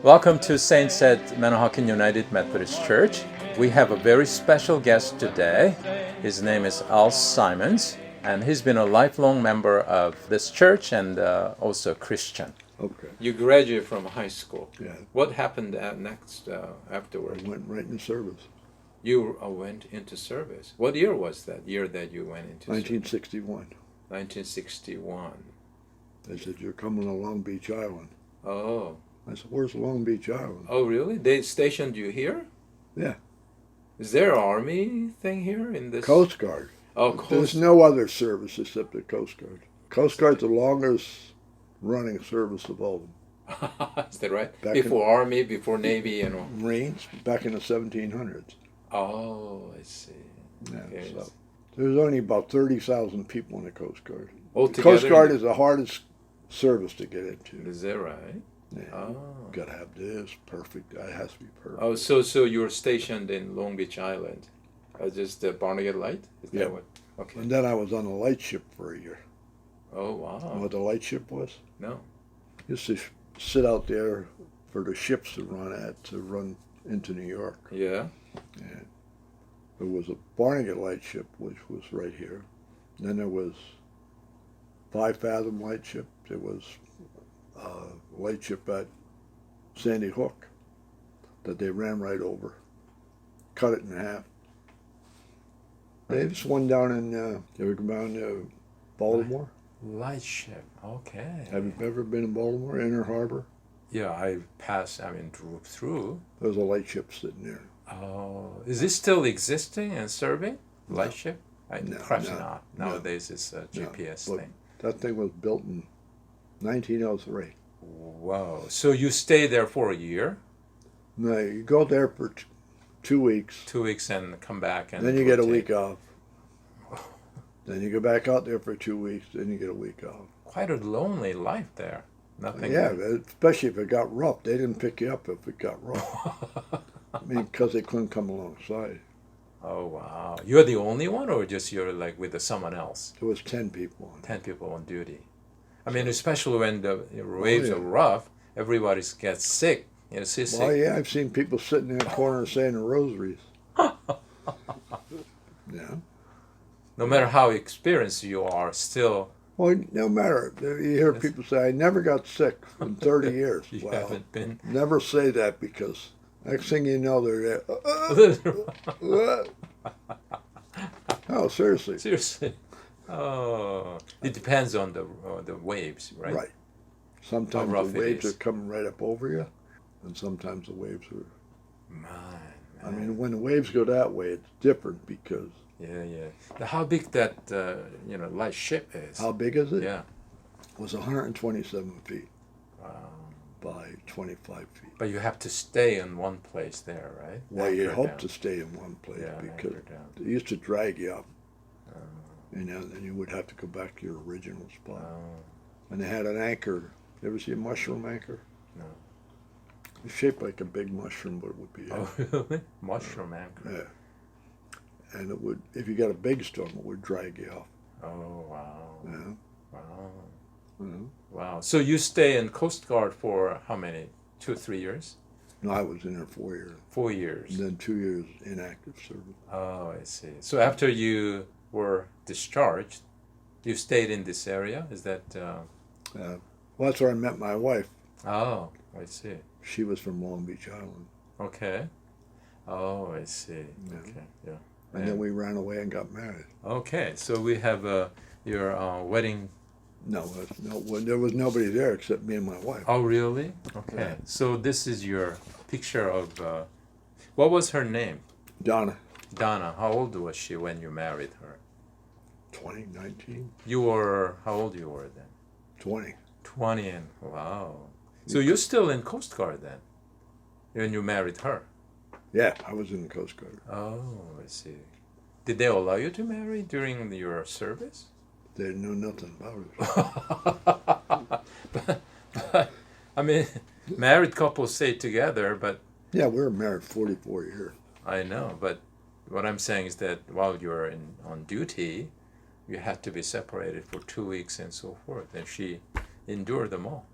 Welcome to Saints at Manahawkin United Methodist Church. We have a very special guest today. His name is Al Simons, and he's been a lifelong member of this church and also a Christian. Okay. You graduated from high school. Yeah. What happened next afterward? I went right in service. You went into service. What year was that? Year that you went into 1961. service? 1961. They said, "You're coming to Long Beach Island." Oh. I said, "Where's Long Beach Island?" Oh, really? They stationed you here? Yeah. Is there an army thing here in this? Coast Guard. Oh, There's no other service except the Coast Guard. Coast Guard's the longest running service of all of them. Is that right? Back Before Army, before Navy, and all. Marines back in the 1700s. Oh, I see. Yeah, Okay. so there's only about 30,000 people in the Coast Guard. The Altogether, Coast Guard is the hardest service to get into. Is that right? Yeah. Oh. Got to have this perfect. It has to be perfect. Oh, so you were stationed in Long Beach Island, just Barnegat Light? Is Yeah. that what? Okay. And then I was on a light ship for a year. Oh, You know wow. what the light ship was? No. Used to sit out there for the ships to run into New York. Yeah. And there was a Barnegat light ship, which was right here. Then there was 5 Fathom light ship. There was a light ship at Sandy Hook that they ran right over, cut it in half. They just one down in Baltimore. Light ship. Okay. Have you ever been in Baltimore, Inner Harbor? Yeah, I drove through. There's a light ship sitting there. Oh, is this still existing and serving? Light No. ship? No, Perhaps no, not. no. Nowadays it's a No, GPS but- thing. That thing was built in 1903. Wow. So you stay there for a year, No, you go there for 2 weeks, 2 weeks, and come back, and then you get a rotate. week off. Then you go back out there for 2 weeks, then you get a week off. Quite a lonely life there. Nothing. Yeah, especially if it got rough. They didn't pick you up if it got rough. I mean, because they couldn't come alongside. Oh wow. You're the only one, or just you're like with someone else? There was 10 people on it. 10 people on duty. I mean, especially when the waves yeah. are rough, everybody gets sick. Seasick. Well, yeah, I've seen people sitting in a corner saying the rosaries. Yeah. No matter how experienced you are, still Well, no matter. You hear Yes. people say, "I never got sick in 30 years." you Well, haven't been. never say that, because next thing you know, they're there. Oh, seriously. Seriously. Oh, it depends on the waves, right? Right. Sometimes rough the it waves is. are coming right up over you, and sometimes the waves are. Man. I mean, when the waves go that way, it's different because Yeah. How big that light ship is? how big is it? Yeah. It was 127 feet Wow. by 25 feet. But you have to stay in one place there, right? Well, you Anchor hope down. to stay in one place, Yeah, because anchor down. they used to drag you up, Oh. then you would have to go back to your original spot. Oh. And they had an anchor. You ever see a mushroom anchor? No. It's shaped like a big mushroom, but it would be. Oh, really? Mushroom anchor. Yeah. And it would, if you got a big storm, it would drag you off. Oh, wow. Yeah. Wow. Mhm. Wow. So you stay in Coast Guard for how many? 2 or 3 years? No, I was in there 4 years. 4 years. And then 2 years inactive service. Oh, I see. So after you were discharged, you stayed in this area? Is that? Well, that's where I met my wife. Oh, I see. She was from Long Beach Island. Okay. Oh, I see. Yeah. Okay. Yeah. And then we ran away and got married. Okay. So we have your wedding. No, there was nobody there except me and my wife. Oh, really? Okay. Yeah. So this is your picture of. What was her name? Donna, Donna. How old was she when you married her? 2019, You were. How old you were then? 20. 20 and wow. So you're still in Coast Guard then, when you married her. Yeah, I was in the Coast Guard. Oh, I see. Did they allow you to marry during your service? They knew nothing about it. but, I mean, married couples stay together, but Yeah, we were married 44 years. I know. But what I'm saying is that while you're on duty, you had to be separated for 2 weeks and so forth, and she endured them all.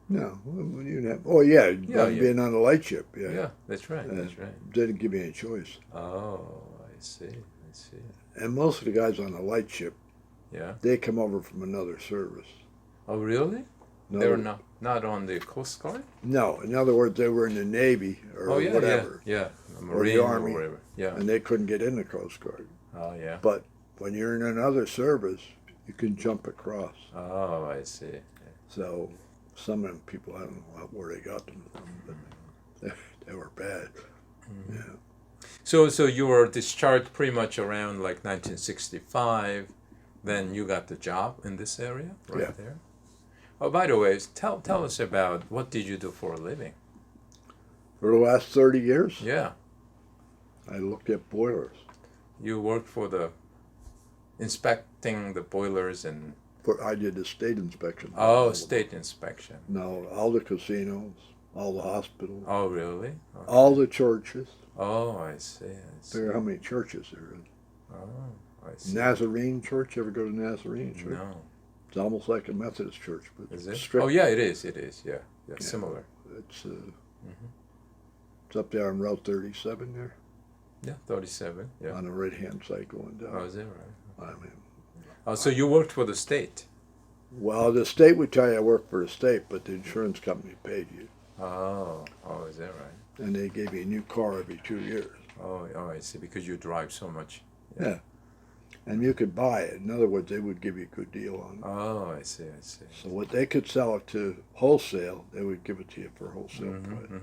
No, well, you have. Oh yeah, Yeah, yeah. being on the lightship. Yeah, Yeah, that's right. That's right. didn't give me any choice. Oh, I see. I see. And most of the guys on the lightship, Yeah. they come over from another service. Oh, really? In They were other- not on the Coast Guard? No, in other words, they were in the Navy or Oh, yeah, whatever, yeah, yeah. the Marine or Army. whatever. Yeah. and they couldn't get in the Coast Guard. Oh, yeah. But when you're in another service, you can jump across. Oh, I see. So some of them people, I don't know where they got them from, but they were bad. Mm-hmm. Yeah. So you were discharged pretty much around like 1965. Then you got the job in this area, right Yeah. there. Oh, by the way, tell us about what did you do for a living? For the last 30 years, Yeah, I looked at boilers. you worked for the inspecting the boilers and I did the state inspection. state inspection. No, all the casinos, all the hospitals, Oh, really? Okay. all the churches. Oh, I see. I see. Figure how many churches there is. Oh, I see. Nazarene Church. Ever go to Nazarene Church? No, It's almost like a Methodist church, but is it? strict. Oh, yeah, it is. It is. Yeah, yeah, Yeah. similar. It's it's up there on Route 37 there, Yeah, 37. Yeah. on the right hand side going down. Oh, is that right? I mean, Oh, so you worked for the state? well, the state would tell you I work for the state, but the insurance company paid you, Oh, is that right? and they gave you a new car every 2 years, Oh, I see. Because you drive so much. and you could buy it. In other words, they would give you a good deal on it. Oh, I see. I see. So what they could sell it to wholesale, they would give it to you for wholesale price.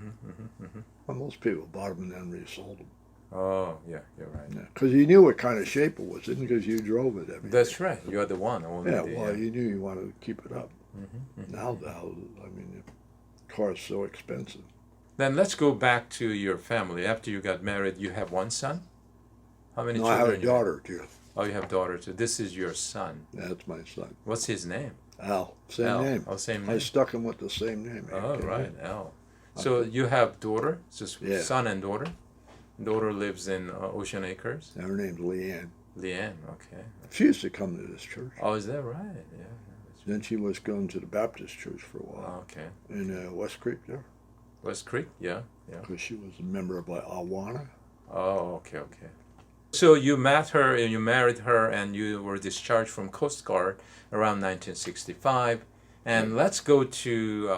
Well, most people bought them and then resold them. Oh, yeah, you're right. Because you knew what kind of shape it was in because you drove it every day. That's right. You're the one. Only Yeah, the, well, you knew you wanted to keep it up. Now the houses, I mean, the car's so expensive. Then let's go back to your family. After you got married, you have one son? How many No, I children? have a you have? daughter too. Oh, you have daughter too. This is your son. That's my son. What's his name? Al. Same Al. name. Oh, same I name. stuck him with the same name. Oh, Okay. right, Al. So you have daughter, just Yeah. son and daughter. Daughter lives in Ocean Acres. And her name's Leanne. Leanne, okay. She used to come to this church. Oh, is that right? Yeah. Then she was going to the Baptist church for a while Okay. in West Creek there, West Creek? Yeah, yeah. because she was a member of Awana. Oh, okay, okay. So you met her and you married her and you were discharged from Coast Guard around 1965. And let's go to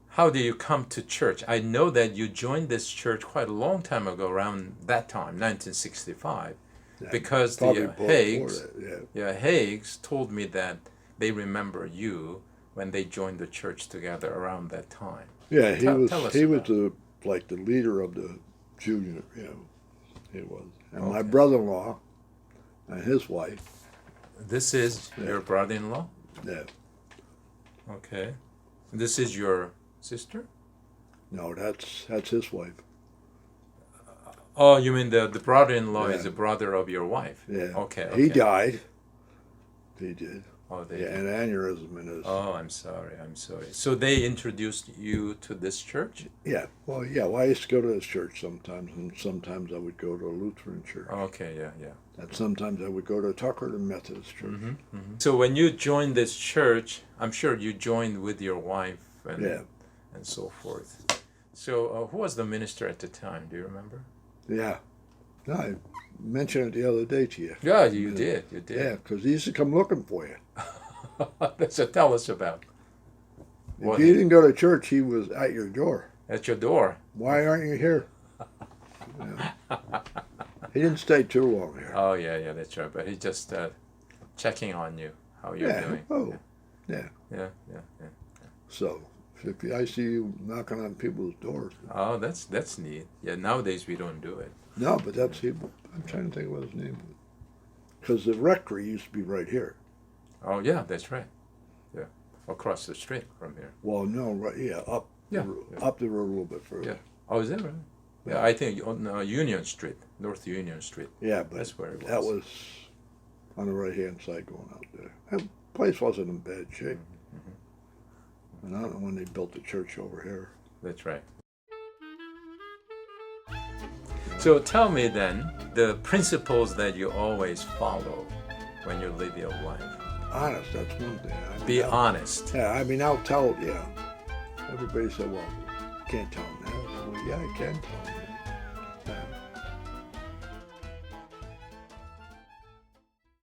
how did you come to church? I know that you joined this church quite a long time ago, around that time, 1965, Yeah, because probably the before Haigs, that, yeah. Haigs told me that they remember you when they joined the church together around that time. Yeah, Tell us he was about the like the leader of the junior, he was. And my Okay. brother-in-law and his wife, This is Yeah. your brother-in-law? yeah, Okay. This is your sister? no, that's his wife. Oh, you mean the brother-in-law is Yeah. the brother of your wife? Yeah. Okay. He okay. died. He did. Oh, they. Yeah, an aneurysm in his. Oh, I'm sorry. I'm sorry. So they introduced you to this church? Yeah. Well, yeah. Well, I used to go to this church sometimes, and sometimes I would go to a Lutheran church, Okay. Yeah. Yeah. and sometimes I would go to Tucker, the Methodist church. So when you joined this church, I'm sure you joined with your wife and Yeah. and so forth. So who was the minister at the time? Do you remember? Yeah. No, I mentioned it the other day to you. Yeah, you did. You did. Yeah, because he used to come looking for you. So tell us about If you didn't go to church, he was at your door. at your door. Why aren't you here? Yeah. He didn't stay too long here. Oh yeah, that's right. But he's just checking on you, how you're Yeah. doing. Oh, yeah. Yeah. So if I see you knocking on people's doors, Oh, that's neat. Yeah, nowadays we don't do it. no, but that's he. I'm trying to think what his name was. Because the rectory used to be right here. Oh yeah, that's right. Yeah, across the street from here. Well, no, right, yeah, up, Yeah, the, up the road a little bit further. Yeah. Oh, is that right? Yeah, I think on Union Street, North Union Street. Yeah, but That's where it was. that was on the right-hand side going out there. That place wasn't in bad shape. And I don't know when they built the church over here. That's right. So tell me then the principles that you always follow when you live your life. Honest, that's one thing. I mean, Be honest. Yeah, I mean, I'll tell, yeah. Everybody said, well, you can't tell them that. I said, well, yeah, I can tell them that.